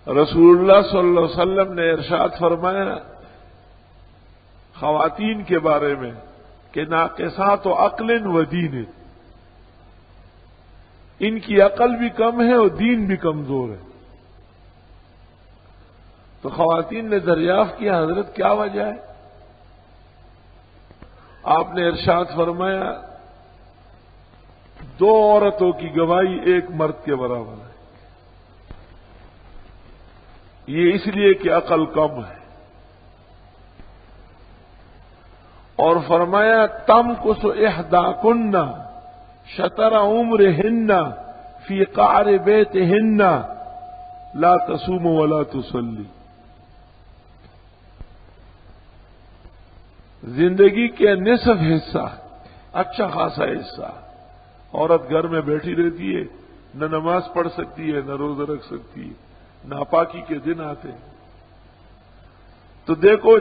رسول اللہ صلی اللہ علیہ وسلم نے ارشاد فرمایا خواتین کے بارے میں کہ ناقصات و عقل و دین، ان کی عقل بھی کم ہے اور دین بھی کمزور ہے۔ تو خواتین نے دریافت کیا حضرت کیا وجہ ہے؟ آپ نے ارشاد فرمایا 2 عورتوں کی گواہی 1 مرد کے برابر ہے۔ یہ اس لیے کہ عقل کم ہے، اور فرمایا تمکث احداکن شطر عمرہن فی قعر بیتہن لا تصوم ولا تصلی۔ زندگی کے نصف حصہ، اچھا خاصا حصہ عورت گھر میں بیٹھی رہتی ہے، نہ نماز پڑھ سکتی ہے، نہ روزہ رکھ سکتی ہے، ناپاکی کے دن آتے ہیں۔ تو دیکھو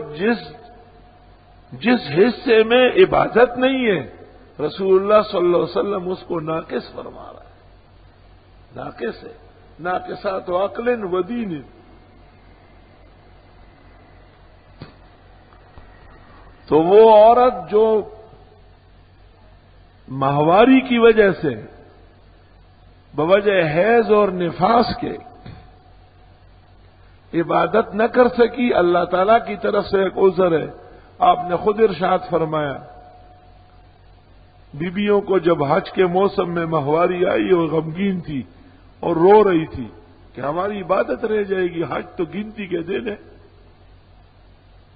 جس حصے میں عبادت نہیں ہے رسول اللہ صلی اللہ علیہ وسلم اس کو ناقص فرما رہا ہے، ناقص ہے، ناقصات و عقل و دین۔ تو وہ عورت جو ماہواری کی وجہ سے بوجہ حیض اور نفاس کے عبادت نہ کر سکی، اللہ تعالی کی طرف سے ایک عذر ہے۔ آپ نے خود ارشاد فرمایا بیبیوں کو جب حج کے موسم میں ماہواری آئی اور غمگین تھی اور رو رہی تھی کہ ہماری عبادت رہ جائے گی، حج تو گنتی کے دن ہے،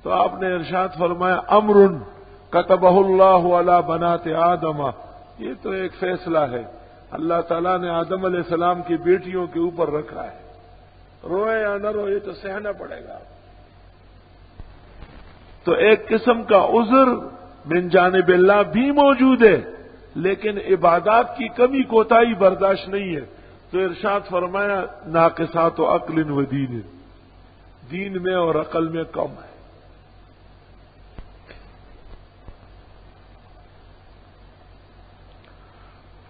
تو آپ نے ارشاد فرمایا امر کتبہ اللہ علی بنات آدم، یہ تو ایک فیصلہ ہے اللہ تعالیٰ نے آدم علیہ السلام کی بیٹیوں کے اوپر رکھا ہے، روئے یا نہ روئے تو سہنا پڑے گا۔ تو ایک قسم کا عذر من جانب اللہ بھی موجود ہے، لیکن عبادات کی کمی کوتاہی برداشت نہیں ہے، تو ارشاد فرمایا ناقصات و عقل و دین، دین میں اور عقل میں کم ہے۔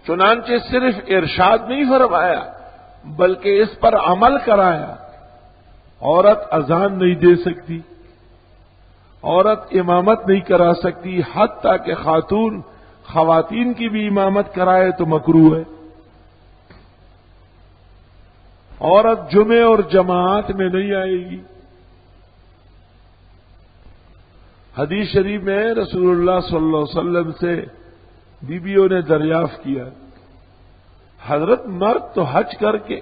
چنانچہ صرف ارشاد نہیں فرمایا بلکہ اس پر عمل کرایا۔ عورت اذان نہیں دے سکتی، عورت امامت نہیں کرا سکتی، حتیٰ کہ خواتین کی بھی امامت کرائے تو مکروہ ہے۔ عورت جمعے اور جماعت میں نہیں آئے گی۔ حدیث شریف میں رسول اللہ صلی اللہ علیہ وسلم سے بیویوں نے دریافت کیا حضرت مرد تو حج کر کے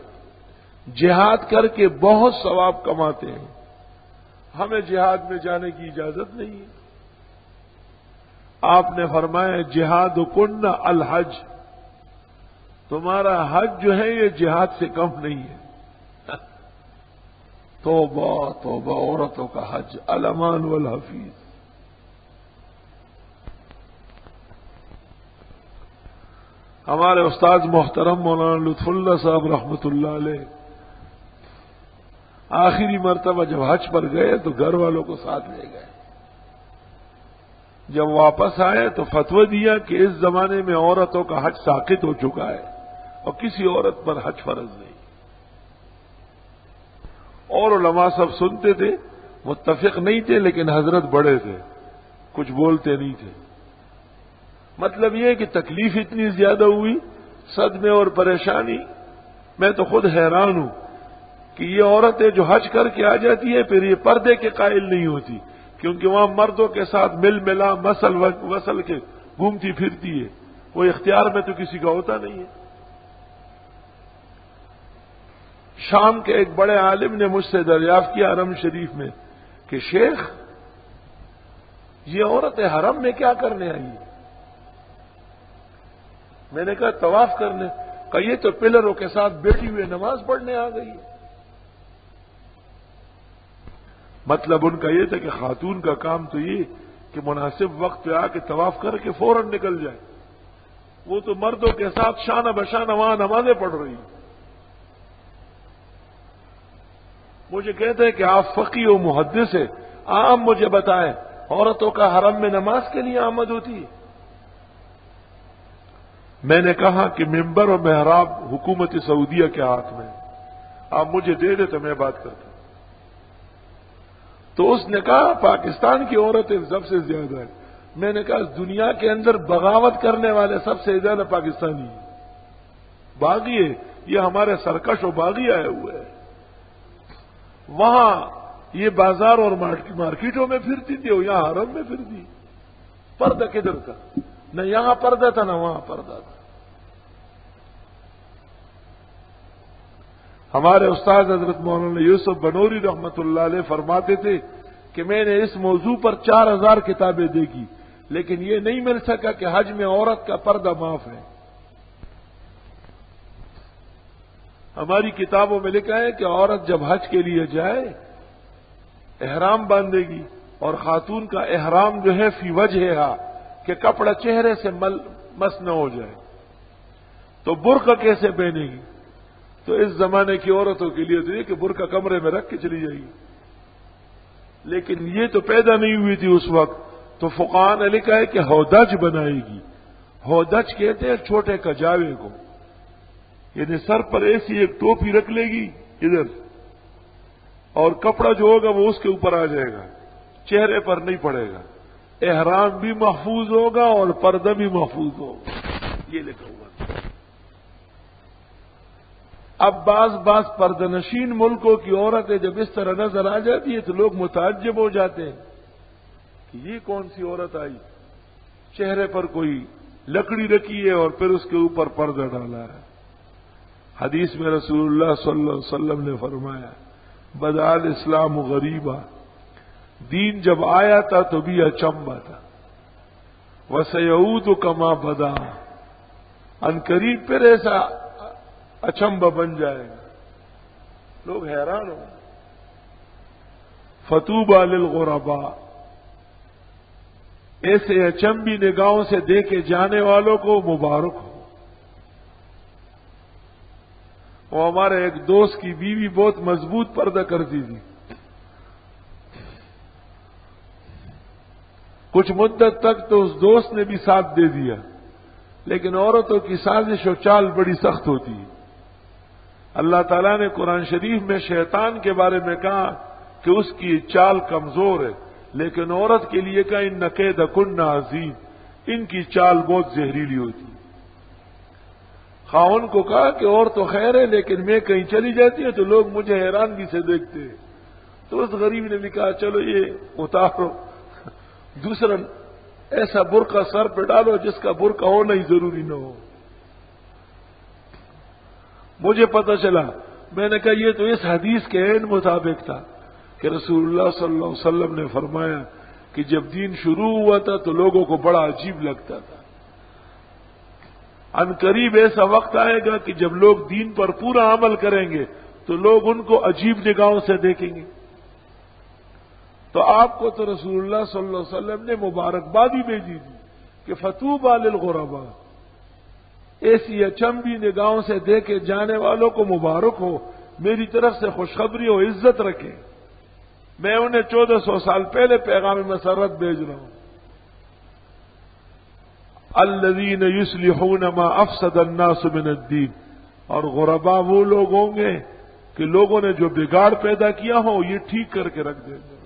جہاد کر کے بہت ثواب کماتے ہیں، ہمیں جہاد میں جانے کی اجازت نہیں ہے۔ آپ نے فرمایا جہاد کن الحج، تمہارا حج جو ہے یہ جہاد سے کم نہیں ہے۔ توبہ توبہ عورتوں کا حج الامان والحفیظ۔ ہمارے استاد محترم مولانا لطف اللہ صاحب رحمۃ اللہ علیہ آخری مرتبہ جب حج پر گئے تو گھر والوں کو ساتھ لے گئے، جب واپس آئے تو فتوی دیا کہ اس زمانے میں عورتوں کا حج ساقط ہو چکا ہے اور کسی عورت پر حج فرض نہیں۔ اور علماء سب سنتے تھے، متفق نہیں تھے، لیکن حضرت بڑے تھے، کچھ بولتے نہیں تھے۔ مطلب یہ کہ تکلیف اتنی زیادہ ہوئی، صدمے اور پریشانی، میں تو خود حیران ہوں کہ یہ عورتیں جو حج کر کے آ جاتی ہیں پھر یہ پردے کے قائل نہیں ہوتی، کیونکہ وہاں مردوں کے ساتھ مل ملا وصل کے گھومتی پھرتی ہے، وہ اختیار میں تو کسی کا ہوتا نہیں ہے۔ شام کے ایک بڑے عالم نے مجھ سے دریافت کیا حرم شریف میں کہ شیخ یہ عورتیں حرم میں کیا کرنے آئی ہیں؟ میں نے کہا طواف کرنے۔ کہا یہ تو پلروں کے ساتھ بیٹھی ہوئے نماز پڑھنے آ گئی ہے۔ مطلب ان کا یہ تھا کہ خاتون کا کام تو یہ کہ مناسب وقت پہ آ کے طواف کر کے فوراً نکل جائے، وہ تو مردوں کے ساتھ شانہ بشانہ وہاں نمازیں پڑھ رہی ہیں۔ مجھے کہتے ہیں کہ آپ فقیہ و محدث ہیں، عام مجھے بتائیں عورتوں کا حرم میں نماز کے لیے آمد ہوتی ہے؟ میں نے کہا کہ ممبر اور محراب حکومت سعودیہ کے ہاتھ میں، آپ مجھے دے دے تو میں بات کرتا ہوں۔ تو اس نے کہا پاکستان کی عورتیں سب سے زیادہ ہیں۔ میں نے کہا دنیا کے اندر بغاوت کرنے والے سب سے زیادہ پاکستانی ہیں، باغی ہے، یہ ہمارے سرکش و باغی آئے ہوئے ہیں۔ وہاں یہ بازار اور مارکیٹوں میں پھرتی تھی اور یہاں حرم میں پھرتی، پردہ کدھر تھا؟ نہ یہاں پردہ تھا نہ وہاں پردہ تھا۔ ہمارے استاد حضرت مولانا یوسف بنوری رحمت اللہ علیہ فرماتے تھے کہ میں نے اس موضوع پر 4000 کتابیں دیکھی، لیکن یہ نہیں مل سکا کہ حج میں عورت کا پردہ معاف ہے۔ ہماری کتابوں میں لکھا ہے کہ عورت جب حج کے لیے جائے احرام باندھے گی، اور خاتون کا احرام جو ہے فی وجہہا کہ کپڑا چہرے سے مس نہ ہو جائے، تو برقع کیسے پہنے گی؟ تو اس زمانے کی عورتوں کے لیے تو یہ کہ برقع کمرے میں رکھ کے چلی جائے گی، لیکن یہ تو پیدا نہیں ہوئی تھی اس وقت، تو فقہاء نے لکھا ہے کہ ہودج بنائے گی۔ ہودج کہتے ہیں چھوٹے کجاوے کو، یعنی سر پر ایسی ایک ٹوپی رکھ لے گی ادھر، اور کپڑا جو ہوگا وہ اس کے اوپر آ جائے گا، چہرے پر نہیں پڑے گا، احرام بھی محفوظ ہوگا اور پردہ بھی محفوظ ہوگا، یہ لکھا ہوا۔ اب بعض پردنشین ملکوں کی عورتیں جب اس طرح نظر آ جاتی ہے تو لوگ متعجب ہو جاتے ہیں کہ یہ کون سی عورت آئی، چہرے پر کوئی لکڑی رکھی ہے اور پھر اس کے اوپر پردہ ڈالا ہے۔ حدیث میں رسول اللہ صلی اللہ علیہ وسلم نے فرمایا بدأ الاسلام غریبا، دین جب آیا تھا تو بھی اچنبا تھا، وسیعود کما بدا، ان قریب پھر ایسا اچنبا بن جائے گا، لوگ حیران ہوں۔ فطوبى للغرباء، ایسے اچنبی نگاہوں سے دیکھے جانے والوں کو مبارک ہو۔ وہ ہمارے ایک دوست کی بیوی بہت مضبوط پردہ کرتی تھی، کچھ مدت تک تو اس دوست نے بھی ساتھ دے دیا، لیکن عورتوں کی سازش و چال بڑی سخت ہوتی ہے۔ اللہ تعالیٰ نے قرآن شریف میں شیطان کے بارے میں کہا کہ اس کی چال کمزور ہے، لیکن عورت کے لیے کہا ان کیدکن عظیم، ان کی چال بہت زہریلی ہوتی ہے۔ خاون کو کہا کہ اور تو خیر ہے لیکن میں کہیں چلی جاتی ہے تو لوگ مجھے حیرانگی سے دیکھتے ہیں، تو اس غریب نے بھی کہا چلو یہ اتارو، دوسرا ایسا برقع سر پہ ڈالو جس کا برقع ہونا ہی ضروری نہ ہو۔ مجھے پتہ چلا، میں نے کہا یہ تو اس حدیث کے عین مطابق تھا کہ رسول اللہ صلی اللہ علیہ وسلم نے فرمایا کہ جب دین شروع ہوا تھا تو لوگوں کو بڑا عجیب لگتا تھا، ان قریب ایسا وقت آئے گا کہ جب لوگ دین پر پورا عمل کریں گے تو لوگ ان کو عجیب نگاہوں سے دیکھیں گے۔ تو آپ کو تو رسول اللہ صلی اللہ علیہ وسلم نے مبارکبادی بھیجی تھی کہ فطوبى للغرباء، ایسی اچنبی نگاہوں سے دیکھے جانے والوں کو مبارک ہو، میری طرف سے خوشخبری و عزت رکھیں، میں انہیں 1400 سال پہلے پیغام مسرت بھیج رہا ہوں۔ الذین یصلحون ما افسد الناس من الدین، اور غرباء وہ لوگ ہوں گے کہ لوگوں نے جو بگاڑ پیدا کیا ہو یہ ٹھیک کر کے رکھ دیں گے۔